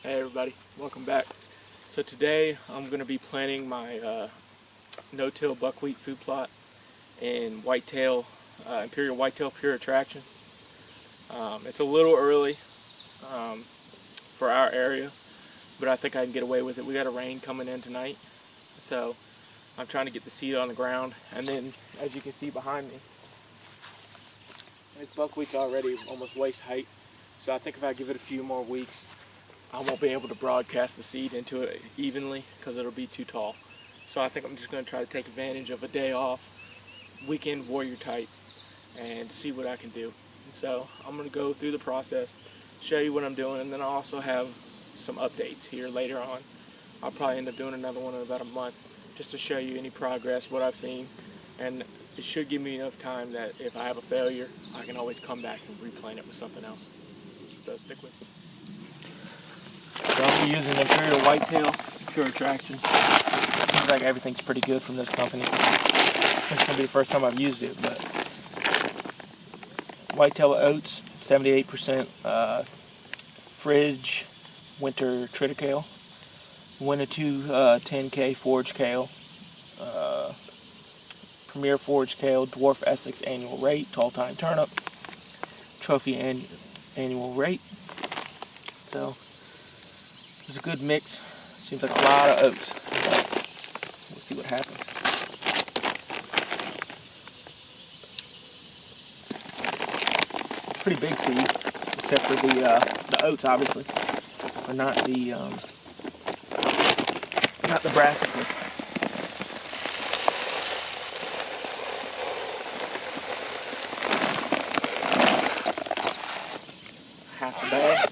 Hey everybody, welcome back. So today I'm going to be planting my no-till buckwheat food plot in Whitetail, Imperial Whitetail Pure Attraction. It's a little early for our area, but I think I can get away with it. We got a rain coming in tonight, so I'm trying to get the seed on the ground. And then, as you can see behind me, this buckwheat's already almost waist height, so I think if I give it a few more weeks, I won't be able to broadcast the seed into it evenly because it'll be too tall. So I think I'm just going to try to take advantage of a day off, weekend warrior type, and see what I can do. So I'm going to go through the process, show you what I'm doing, and then I'll also have some updates here later on. I'll probably end up doing another one in about a month just to show you any progress, what I've seen, and it should give me enough time that if I have a failure, I can always come back and replant it with something else. So stick with me. So I'll be using Imperial Whitetail Pure Attraction. Seems like everything's pretty good from this company. It's going to be the first time I've used it, but Whitetail oats, 78% fridge winter triticale, Winnetou 10K forage kale, Premier forage kale, dwarf Essex annual rate, tall time turnip, trophy annual rate. So it's a good mix. Seems like a lot of oats. We'll see what happens. Pretty big seed, except for the oats, obviously, but not the brassicas. Half the bag.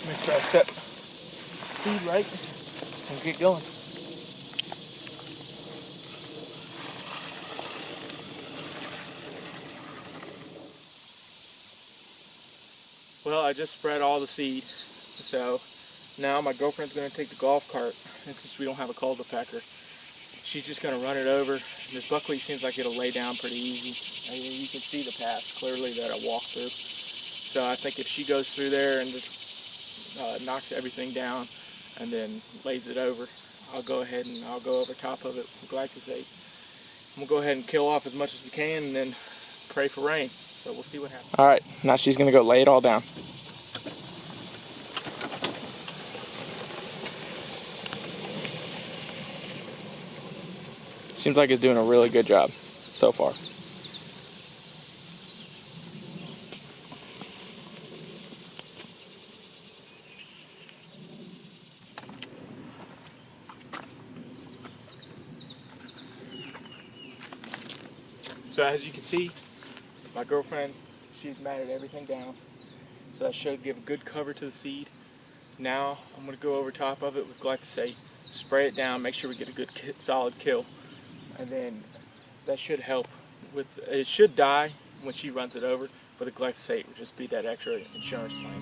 Make sure I set seed right and get going. Well, I just spread all the seed, so now my girlfriend's going to take the golf cart, and since we don't have a cultipacker, she's just going to run it over. This buckwheat seems like it'll lay down pretty easy. I mean, you can see the path clearly that I walked through. So I think if she goes through there and just knocks everything down and then lays it over, I'll go ahead and I'll go over top of it with some glyphosate. We'll go ahead and kill off as much as we can and then pray for rain. So we'll see what happens. All right, now she's going to go lay it all down. Seems like it's doing a really good job so far. So as you can see, my girlfriend, she's matted everything down. So that should give good cover to the seed. Now I'm going to go over top of it with glyphosate, spray it down, make sure we get a good solid kill. And then that should help with, it should die when she runs it over, but the glyphosate will just be that extra insurance plan.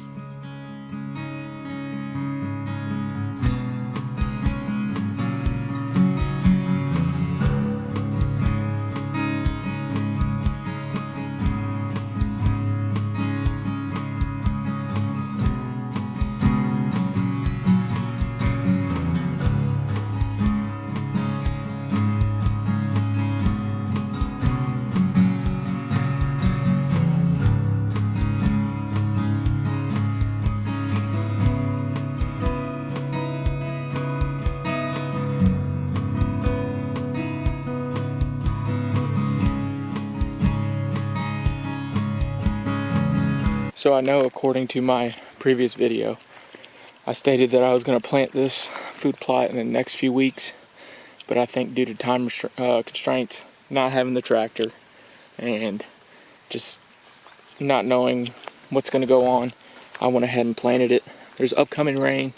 So I know, according to my previous video, I stated that I was going to plant this food plot in the next few weeks, but I think due to time constraints, not having the tractor, and just not knowing what's going to go on, I went ahead and planted it. There's upcoming rain.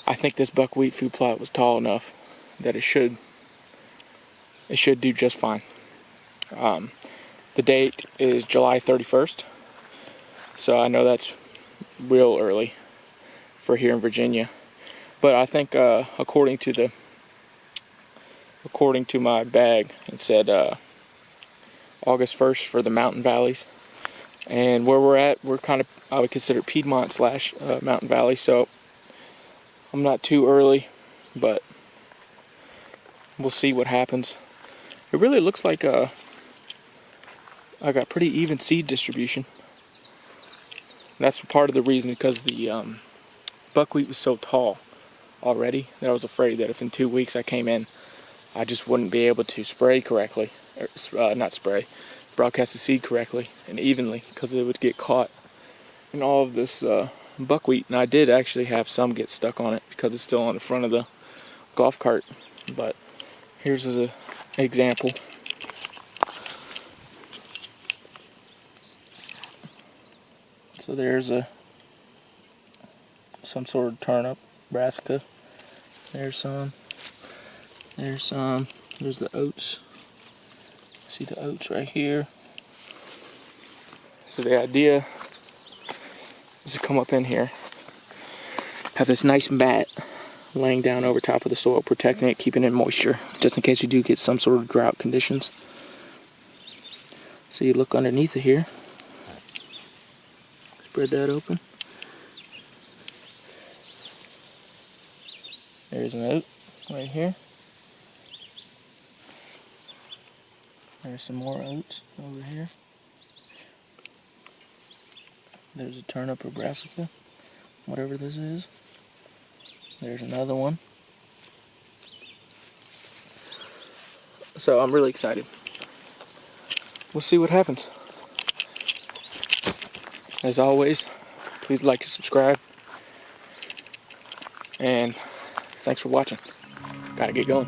I think this buckwheat food plot was tall enough that it should do just fine. The date is July 31st. So I know that's real early for here in Virginia, but I think according to my bag, it said August 1st for the mountain valleys. And where we're at, we're kind of, I would consider Piedmont slash mountain valley, so I'm not too early, but we'll see what happens. It really looks like I got pretty even seed distribution. That's part of the reason, because the buckwheat was so tall already that I was afraid that if in 2 weeks I came in, I just wouldn't be able to spray correctly, or not spray, broadcast the seed correctly and evenly, because it would get caught in all of this buckwheat. And I did actually have some get stuck on it because it's still on the front of the golf cart. But here's an example. So there's some sort of turnip, brassica. There's some. There's the oats. See the oats right here. So the idea is to come up in here, have this nice mat laying down over top of the soil, protecting it, keeping in moisture, just in case you do get some sort of drought conditions. So you look underneath it here. Spread that open. There's an oat right here. There's some more oats over here. There's a turnip or brassica, whatever this is. There's another one. So I'm really excited. We'll see what happens. As always, please like and subscribe. And thanks for watching. Gotta get going.